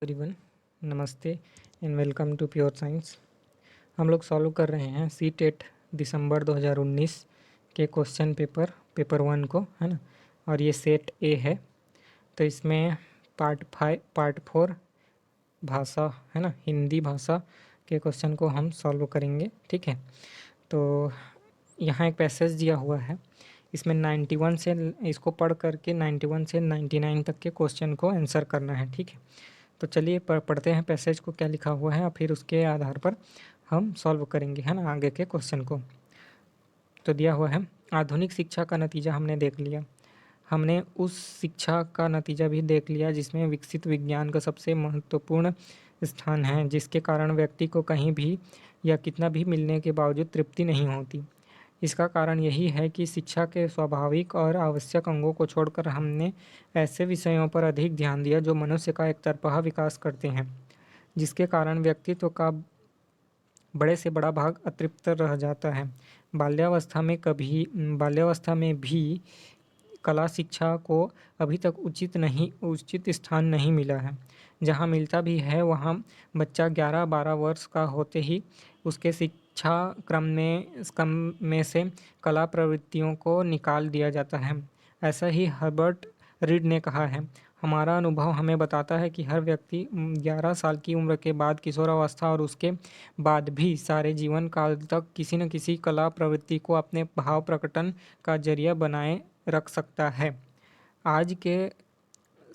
Everyone, नमस्ते and welcome to pure science. हम लोग सॉल्व कर रहे हैं सी टेट दिसंबर 2019 के क्वेश्चन पेपर 1 को, है ना। और ये सेट ए है, तो इसमें पार्ट 4 भाषा, है ना, हिंदी भाषा के क्वेश्चन को हम सॉल्व करेंगे। ठीक है, तो यहाँ एक पैसेज दिया हुआ है, इसमें 91 से इसको पढ़ करके 91 से 99 तक के क्वेश्चन को आंसर करना है। ठीक है, तो चलिए पढ़ते हैं पैसेज को, क्या लिखा हुआ है, और फिर उसके आधार पर हम सॉल्व करेंगे, है ना, आगे के क्वेश्चन को। तो दिया हुआ है, आधुनिक शिक्षा का नतीजा हमने देख लिया। हमने उस शिक्षा का नतीजा भी देख लिया जिसमें विकसित विज्ञान का सबसे महत्वपूर्ण स्थान है, जिसके कारण व्यक्ति को कहीं भी या कितना भी मिलने के बावजूद तृप्ति नहीं होती। इसका कारण यही है कि शिक्षा के स्वाभाविक और आवश्यक अंगों को छोड़कर हमने ऐसे विषयों पर अधिक ध्यान दिया जो मनुष्य का एकतरफा विकास करते हैं, जिसके कारण व्यक्तित्व का बड़े से बड़ा भाग अतृप्त रह जाता है। बाल्यावस्था में भी कला शिक्षा को अभी तक उचित स्थान नहीं मिला है। जहाँ मिलता भी है वहाँ बच्चा 11-12 वर्ष का होते ही उसके शिक्षा क्रम में से कला प्रवृत्तियों को निकाल दिया जाता है। ऐसा ही हर्बर्ट रीड ने कहा है, हमारा अनुभव हमें बताता है कि हर व्यक्ति 11 साल की उम्र के बाद किशोरावस्था और उसके बाद भी सारे जीवन काल तक किसी न किसी कला प्रवृत्ति को अपने भाव प्रकटन का जरिया बनाए रख सकता है। आज के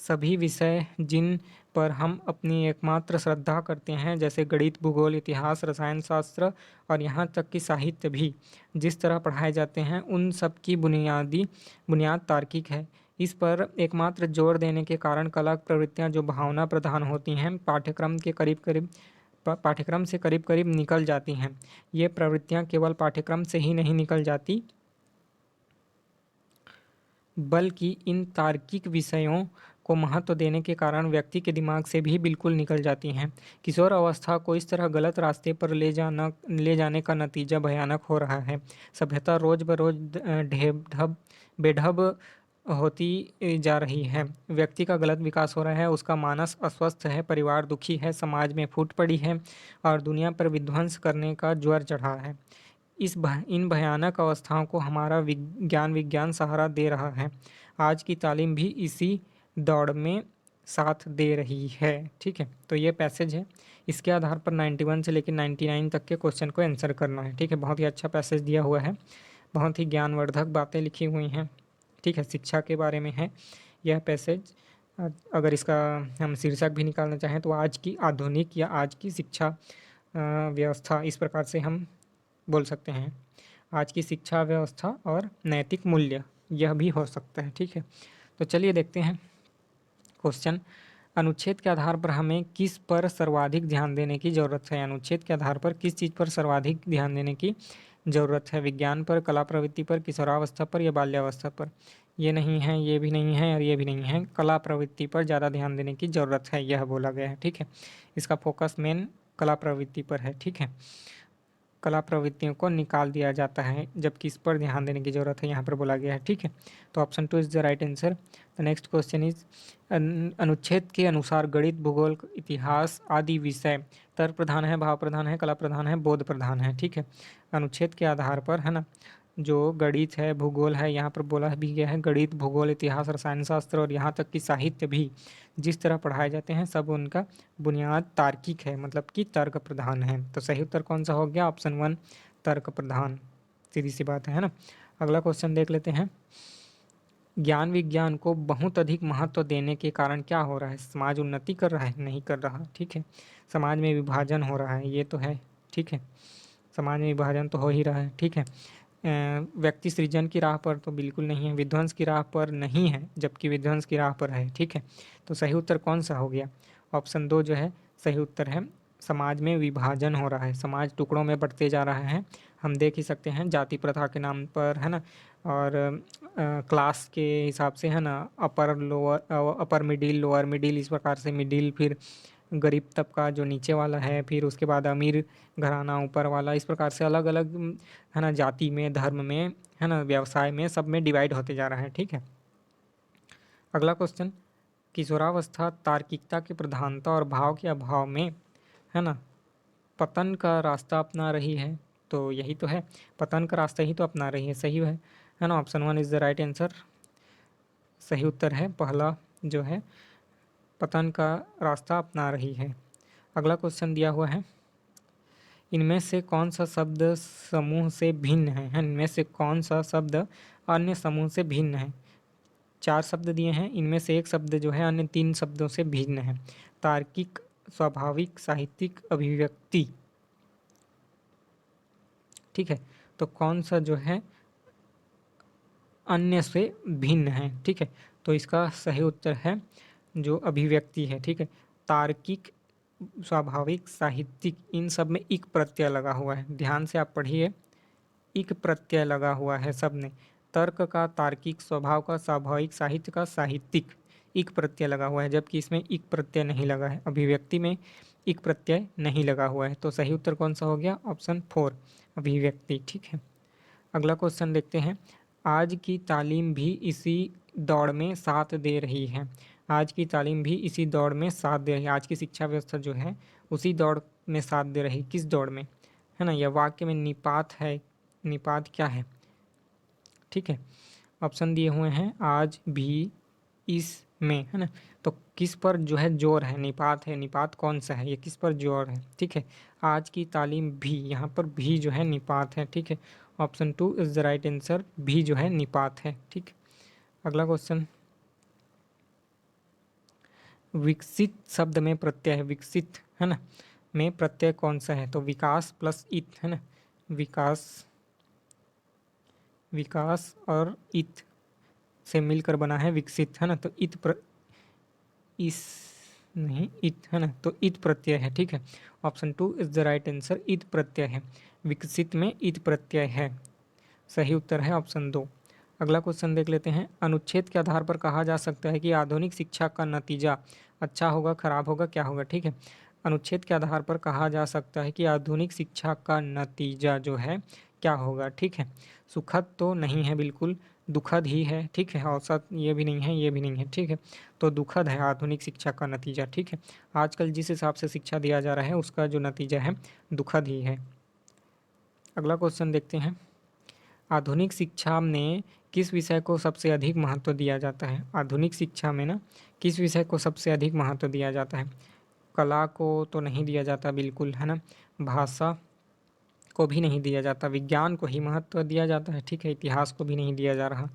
सभी विषय जिन पर हम अपनी एकमात्र श्रद्धा करते हैं, जैसे गणित, भूगोल, इतिहास, रसायन शास्त्र और यहाँ तक कि साहित्य भी जिस तरह पढ़ाए जाते हैं, उन सब की बुनियाद तार्किक है। इस पर एकमात्र जोर देने के कारण कला प्रवृत्तियाँ जो भावना प्रधान होती हैं, पाठ्यक्रम से करीब करीब निकल जाती हैं। ये प्रवृत्तियाँ केवल पाठ्यक्रम से ही नहीं निकल जाती, बल्कि इन तार्किक विषयों को महत्व देने के कारण व्यक्ति के दिमाग से भी बिल्कुल निकल जाती हैं। किशोर अवस्था को इस तरह गलत रास्ते पर ले जाने का नतीजा भयानक हो रहा है। सभ्यता रोज बरोज बेढब होती जा रही है। व्यक्ति का गलत विकास हो रहा है, उसका मानस अस्वस्थ है, परिवार दुखी है, समाज में फूट पड़ी है और दुनिया पर विध्वंस करने का ज्वर चढ़ा है। इन भयानक अवस्थाओं को हमारा विज्ञान सहारा दे रहा है। आज की तालीम भी इसी दौड़ में साथ दे रही है। ठीक है, तो ये पैसेज है, इसके आधार पर 91 से लेकर 99 तक के क्वेश्चन को आंसर करना है। ठीक है, बहुत ही अच्छा पैसेज दिया हुआ है, बहुत ही ज्ञानवर्धक बातें लिखी हुई हैं। ठीक है, शिक्षा के बारे में है यह पैसेज। अगर इसका हम शीर्षक भी निकालना चाहें तो आज की आधुनिक या आज की शिक्षा व्यवस्था, इस प्रकार से हम बोल सकते हैं। आज की शिक्षा व्यवस्था और नैतिक मूल्य, यह भी हो सकता है। ठीक है, तो चलिए देखते हैं क्वेश्चन। अनुच्छेद के आधार पर हमें किस पर सर्वाधिक ध्यान देने की ज़रूरत है? अनुच्छेद के आधार पर किस चीज़ पर सर्वाधिक ध्यान देने की ज़रूरत है? विज्ञान पर, कला प्रवृत्ति पर, किशोरावस्था पर या बाल्यावस्था पर? ये नहीं है, ये भी नहीं है और ये भी नहीं है। कला प्रवृत्ति पर ज़्यादा ध्यान देने की ज़रूरत है, यह बोला गया है। ठीक है, इसका फोकस मेन कला प्रवृत्ति पर है। ठीक है, कला प्रवृत्तियों को निकाल दिया जाता है, जबकि इस पर ध्यान देने की ज़रूरत है, यहाँ पर बोला गया है। ठीक है, तो option 2 is the right answer. The next question is, अनुच्छेद के अनुसार गणित, भूगोल, इतिहास आदि विषय तर्क प्रधान है, भाव प्रधान है, कला प्रधान है, बोध प्रधान है? ठीक है, अनुच्छेद के आधार पर, है ना, जो गणित है, भूगोल है, यहाँ पर बोला भी गया है गणित, भूगोल, इतिहास, रसायन शास्त्र और यहाँ तक कि साहित्य भी जिस तरह पढ़ाए जाते हैं, सब उनका बुनियाद तार्किक है, मतलब कि तर्क प्रधान है। तो सही उत्तर कौन सा हो गया? ऑप्शन 1, तर्क प्रधान। सीधी सी बात है ना। अगला क्वेश्चन देख लेते हैं। ज्ञान विज्ञान को बहुत अधिक महत्व देने के कारण क्या हो रहा है? समाज उन्नति कर रहा है? नहीं कर रहा। ठीक है, समाज में विभाजन हो रहा है, ये तो है। ठीक है, समाज में विभाजन तो हो ही रहा है। ठीक है, व्यक्ति सृजन की राह पर तो बिल्कुल नहीं है, विध्वंस की राह पर नहीं है, जबकि विध्वंस की राह पर है। ठीक है, तो सही उत्तर कौन सा हो गया? ऑप्शन 2 जो है सही उत्तर है। समाज में विभाजन हो रहा है, समाज टुकड़ों में बंटते जा रहा है। हम देख ही सकते हैं जाति प्रथा के नाम पर, है ना, और क्लास के हिसाब से, है ना, अपर मिडिल, लोअर मिडिल, इस प्रकार से मिडिल, फिर गरीब तबका जो नीचे वाला है, फिर उसके बाद अमीर घराना ऊपर वाला, इस प्रकार से अलग अलग, है ना, जाति में, धर्म में, है ना, व्यवसाय में, सब में डिवाइड होते जा रहा है। ठीक है, अगला क्वेश्चन। किशोरावस्था तार्किकता की प्रधानता और भाव के अभाव में, है ना, पतन का रास्ता अपना रही है। तो यही तो है, पतन का रास्ता ही तो अपना रही है। सही है ना, option 1 is the right answer. सही उत्तर है पहला जो है, पतन का रास्ता अपना रही है। अगला क्वेश्चन दिया हुआ है, इनमें से कौन सा शब्द समूह से भिन्न है? इनमें से कौन सा शब्द अन्य समूह से भिन्न है? 4 शब्द दिए हैं, इनमें से एक शब्द जो है अन्य 3 शब्दों से भिन्न है। तार्किक, स्वाभाविक, साहित्यिक, अभिव्यक्ति। ठीक है, तो कौन सा जो है अन्य से भिन्न है? ठीक है, तो इसका सही उत्तर है जो अभिव्यक्ति है। ठीक है, तार्किक, स्वाभाविक, साहित्यिक, इन सब में इक प्रत्यय लगा हुआ है। ध्यान से आप पढ़िए, इक प्रत्यय लगा हुआ है सब में। तर्क का तार्किक, स्वभाव का स्वाभाविक, साहित्य का साहित्यिक, इक प्रत्यय लगा हुआ है, जबकि इसमें इक प्रत्यय नहीं लगा है। अभिव्यक्ति में इक प्रत्यय नहीं लगा हुआ है। तो सही उत्तर कौन सा हो गया? ऑप्शन 4, अभिव्यक्ति। ठीक है, अगला क्वेश्चन देखते हैं। आज की तालीम भी इसी दौड़ में साथ दे रही है। आज की तालीम भी इसी दौड़ में साथ दे रही है। आज की शिक्षा व्यवस्था जो है उसी दौड़ में साथ दे रही। किस दौड़ में? है ना, यह वाक्य में निपात है। निपात क्या है? ठीक है, ऑप्शन दिए हुए हैं, आज भी, इस में, है ना। तो किस पर जो है जोर है? निपात है। निपात कौन सा है? ये किस पर जोर है? ठीक है, आज की तालीम भी, यहाँ पर भी जो है निपात है। ठीक है, option 2 is the right answer. भी जो है निपात है। ठीक, अगला क्वेश्चन, विकसित शब्द में प्रत्यय है। विकसित, है ना, में प्रत्यय कौन सा है? तो विकास प्लस इत, है ना, विकास, विकास और इत से मिलकर बना है विकसित, है ना। तो इस, नहीं, इत, है ना, तो इत प्रत्यय है। ठीक है, option 2 is the right answer. इत प्रत्यय है, विकसित में इत प्रत्यय है। सही उत्तर है ऑप्शन 2। अगला क्वेश्चन देख लेते हैं। अनुच्छेद के आधार पर कहा जा सकता है कि आधुनिक शिक्षा का नतीजा अच्छा होगा, खराब होगा, क्या होगा? ठीक है, अनुच्छेद के आधार पर कहा जा सकता है कि आधुनिक शिक्षा का नतीजा जो है क्या होगा? ठीक है, सुखद तो नहीं है, बिल्कुल दुखद ही है। ठीक है, औसत ये भी नहीं है, ये भी नहीं है। ठीक है, तो दुखद है आधुनिक शिक्षा का नतीजा। ठीक है, आजकल जिस हिसाब से शिक्षा दिया जा रहा है उसका जो नतीजा है दुखद ही है। अगला क्वेश्चन देखते हैं। आधुनिक शिक्षा में किस विषय को सबसे अधिक महत्व दिया जाता है? आधुनिक शिक्षा में ना किस विषय को सबसे अधिक महत्व दिया जाता है? कला को तो नहीं दिया जाता बिल्कुल, है ना, भाषा को भी नहीं दिया जाता, विज्ञान को ही महत्व दिया जाता है। ठीक है, इतिहास को भी नहीं दिया जा रहा,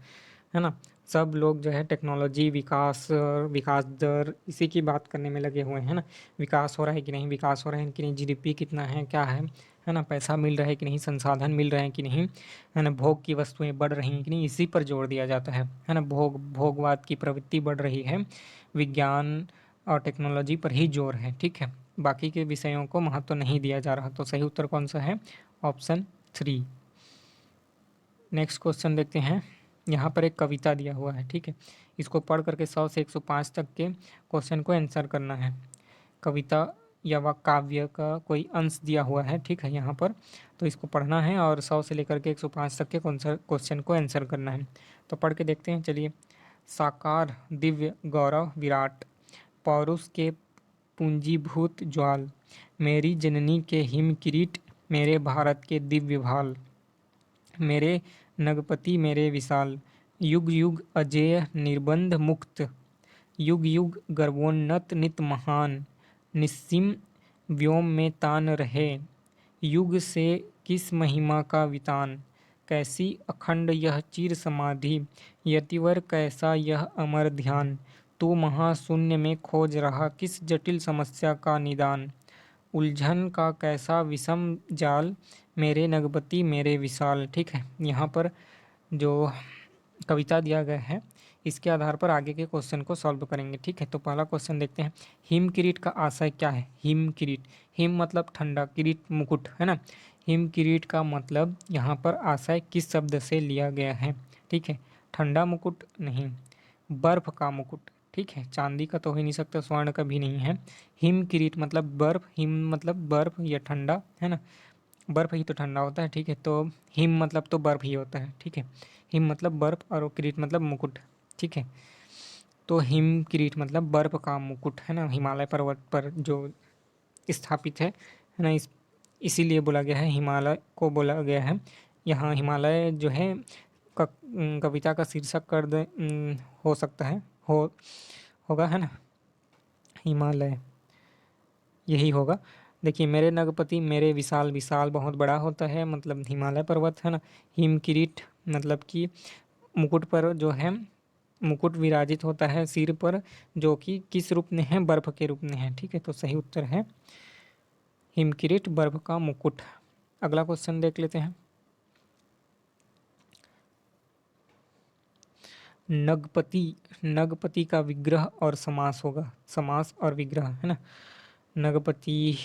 है ना। सब लोग जो है टेक्नोलॉजी, विकास, विकास दर, इसी की बात करने में लगे हुए हैं ना। विकास हो रहा है कि नहीं, विकास हो रहा है कि नहीं, जीडीपी कितना है, क्या है ना, पैसा मिल रहा है कि नहीं, संसाधन मिल रहे हैं कि नहीं, है ना, भोग की वस्तुएं बढ़ रही हैं कि नहीं, इसी पर जोर दिया जाता है ना। भोगवाद की प्रवृत्ति बढ़ रही है, विज्ञान और टेक्नोलॉजी पर ही जोर है। ठीक है, बाकी के विषयों को महत्व नहीं दिया जा रहा। तो सही उत्तर कौन सा है? ऑप्शन 3। नेक्स्ट क्वेश्चन देखते हैं। यहाँ पर एक कविता दिया हुआ है। ठीक है, इसको पढ़ करके 100 से 105 तक के क्वेश्चन को आंसर करना है। कविता या वा काव्य का कोई अंश दिया हुआ है। ठीक है, यहाँ पर तो इसको पढ़ना है और 100 से लेकर के 105 तक के क्वेश्चन को आंसर करना है। तो पढ़ के देखते हैं, चलिए। साकार दिव्य गौरव विराट, पौरुष के पूंजीभूत ज्वाल, मेरी जननी के हिम किरीट, मेरे भारत के दिव्य भाल, मेरे नगपति मेरे विशाल, युग युग अजेय निर्बंध मुक्त, युग युग गर्वोन्नत नित महान, निस्सीम व्योम में तान रहे, युग से किस महिमा का वितान, कैसी अखंड यह चिर समाधि, यतिवर कैसा यह अमर ध्यान, तू महाशून्य में खोज रहा किस जटिल समस्या का निदान, उलझन का कैसा विषम जाल, मेरे नगपति मेरे विशाल। ठीक है, यहाँ पर जो कविता दिया गया है इसके आधार पर आगे के क्वेश्चन को सॉल्व करेंगे। ठीक है, तो पहला क्वेश्चन देखते हैं। हिम किरीट का आशय क्या है? हिम किरीट, हिम मतलब ठंडा, किरीट मुकुट, है ना। हिम किरीट का मतलब यहाँ पर आशय किस शब्द से लिया गया है? ठीक है, ठंडा मुकुट नहीं, बर्फ का मुकुट। ठीक है, चांदी का तो हो ही नहीं सकता, स्वर्ण का भी नहीं है। हिम किरीट मतलब बर्फ, हिम मतलब बर्फ या ठंडा, है ना, बर्फ ही तो ठंडा होता है। ठीक है, तो हिम मतलब तो बर्फ ही होता है। ठीक है, हिम मतलब बर्फ और किरीट मतलब मुकुट। ठीक है, तो हिमकिरीट मतलब बर्फ का मुकुट है ना, हिमालय पर्वत पर जो स्थापित है ना, इसीलिए बोला गया है, हिमालय को बोला गया है। यहाँ हिमालय जो है कविता का शीर्षक कर दे, हो सकता है, होगा है ना, हिमालय यही होगा। देखिए, मेरे नगपति मेरे विशाल, विशाल बहुत बड़ा होता है मतलब हिमालय पर्वत है ना। हिम किरीट मतलब कि मुकुट पर जो है, मुकुट विराजित होता है सिर पर, जो कि किस रूप में है, बर्फ के रूप में है। ठीक है, तो सही उत्तर है हिमकिरीट, बर्फ का मुकुट। अगला क्वेश्चन देख लेते हैं। नगपति, नगपति का विग्रह और समास होगा, समास और विग्रह है ना। नगपति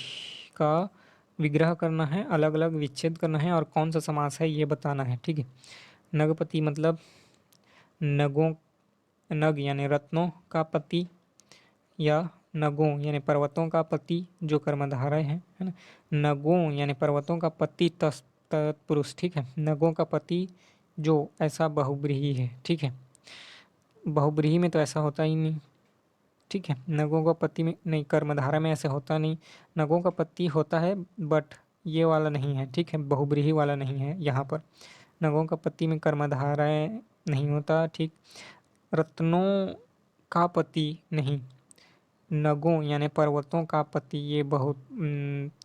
का विग्रह करना है, अलग अलग विच्छेद करना है, और कौन सा समास है ये बताना है। ठीक है, नगपति मतलब नगों, नग यानी रत्नों का पति, या नगों यानी पर्वतों का पति जो कर्मधारय है ना। नगों यानी पर्वतों का पति तत्पुरुष। ठीक है, नगों का पति जो ऐसा बहुब्रीहि है। ठीक है, बहुब्रीहि में तो ऐसा होता ही नहीं। ठीक है, नगों का पति में नहीं, कर्मधारा में ऐसे होता नहीं। नगों का पति होता है बट ये वाला नहीं है। ठीक है, बहुब्रीहि वाला नहीं है यहाँ पर। नगों का पति में कर्मधारय नहीं होता। ठीक, रत्नों का पति नहीं, नगों यानी पर्वतों का पति, ये बहुत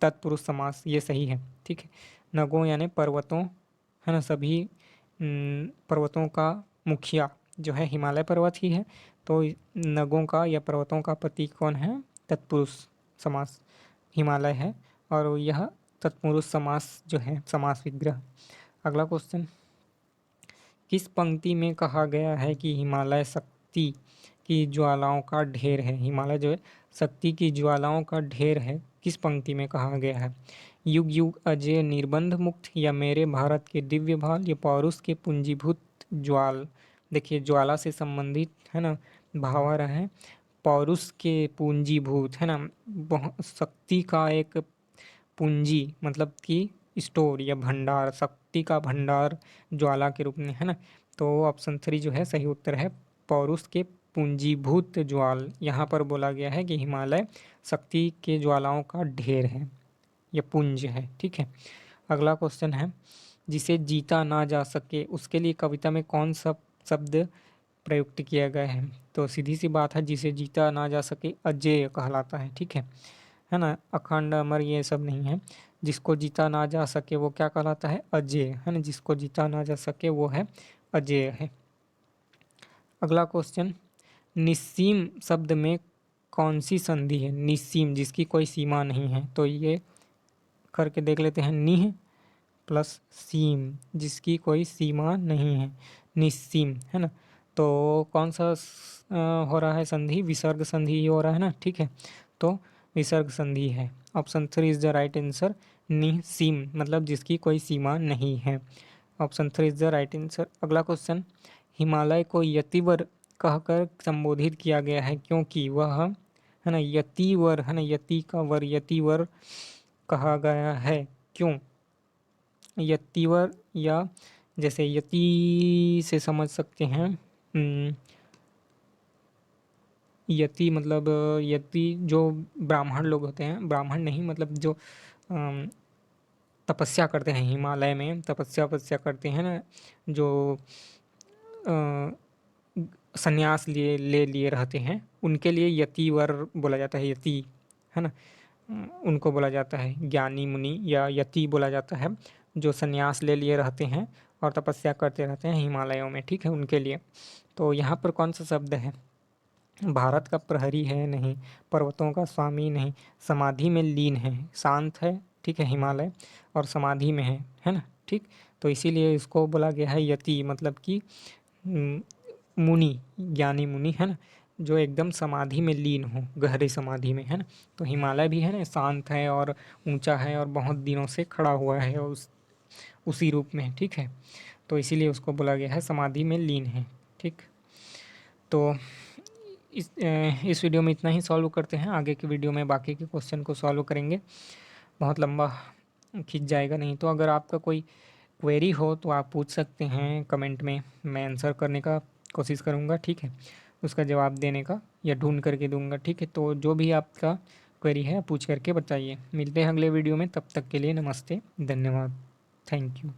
तत्पुरुष समास, ये सही है। ठीक है, नगों यानी पर्वतों है ना, सभी पर्वतों का मुखिया जो है हिमालय पर्वत ही है। तो नगों का या पर्वतों का पति कौन है, तत्पुरुष समास हिमालय है, और यह तत्पुरुष समास जो है समास विग्रह। अगला क्वेश्चन, किस पंक्ति में कहा गया है कि हिमालय शक्ति की ज्वालाओं का ढेर है। हिमालय जो है शक्ति की ज्वालाओं का ढेर है, किस पंक्ति में कहा गया है। युग युग अजय निर्बंध मुक्त, या मेरे भारत के दिव्य भाल, या पौरुष के पूंजीभूत ज्वाल। देखिए, ज्वाला से संबंधित है ना भाव आ रहा है, पौरुष के पूंजीभूत है ना, बहुत शक्ति का एक पूंजी मतलब कि स्टोर या भंडार, शक्ति का भंडार ज्वाला के रूप में है ना। तो ऑप्शन 3 जो है सही उत्तर है, पौरुष के पूंजीभूत ज्वाल। यहाँ पर बोला गया है कि हिमालय शक्ति के ज्वालाओं का ढेर है या पुंज है। ठीक है, अगला क्वेश्चन है, जिसे जीता ना जा सके उसके लिए कविता में कौन सा शब्द प्रयुक्त किया गया है। तो सीधी सी बात है, जिसे जीता ना जा सके अजेय कहलाता है। ठीक है ना, अखंड अमर ये सब नहीं है। जिसको जीता ना जा सके वो क्या कहलाता है, अजेय है ना, जिसको जीता ना जा सके वो है अजेय है। अगला क्वेश्चन, निस्सीम शब्द में कौन सी संधि है। निस्सीम जिसकी कोई सीमा नहीं है, तो ये करके देख लेते हैं। निह प्लस सीम जिसकी कोई सीमा नहीं है, निस्सीम है ना। तो कौन सा हो रहा है संधि, विसर्ग संधि ही हो रहा है ना। ठीक है, तो विसर्ग संधि है। Option 3 is the right answer, निस्सीम मतलब जिसकी कोई सीमा नहीं है। Option 3 is the right answer. अगला क्वेश्चन, हिमालय को यतिवर कहकर संबोधित किया गया है क्योंकि वह है ना यतिवर है ना, यति का वर, यतिवर कहा गया है क्यों। यतिवर, या जैसे यति से समझ सकते हैं, यति मतलब यति जो ब्राह्मण लोग होते हैं, ब्राह्मण नहीं मतलब जो तपस्या करते हैं, हिमालय में तपस्या करते हैं ना, जो संन्यास ले लिए रहते हैं, उनके लिए यतिवर बोला जाता है। यति है ना, उनको बोला जाता है ज्ञानी मुनि, या यति बोला जाता है जो संन्यास ले लिए रहते हैं और तपस्या करते रहते हैं हिमालयों में। ठीक है, उनके लिए। तो यहाँ पर कौन सा शब्द है, भारत का प्रहरी है नहीं, पर्वतों का स्वामी नहीं, समाधि में लीन है, शांत है। ठीक है, हिमालय और समाधि में है ना। ठीक, तो इसीलिए इसको बोला गया है यति, मतलब कि मुनि, ज्ञानी मुनि है ना, जो एकदम समाधि में लीन हो, गहरी समाधि में है ना। तो हिमालय भी है ना शांत है और ऊंचा है और बहुत दिनों से खड़ा हुआ है उसी रूप में। ठीक है, तो इसीलिए उसको बोला गया है समाधि में लीन है। ठीक, तो इस वीडियो में इतना ही सॉल्व करते हैं, आगे की वीडियो में बाकी के क्वेश्चन को सॉल्व करेंगे, बहुत लंबा खींच जाएगा। नहीं तो अगर आपका कोई क्वेरी हो तो आप पूछ सकते हैं कमेंट में, मैं आंसर करने का कोशिश करूँगा। ठीक है, उसका जवाब देने का या ढूँढ करके दूँगा, ठीक है? तो जो भी आपका क्वेरी है पूछ करके बताइए। मिलते हैं अगले वीडियो में, तब तक के लिए नमस्ते, धन्यवाद, थैंक यू।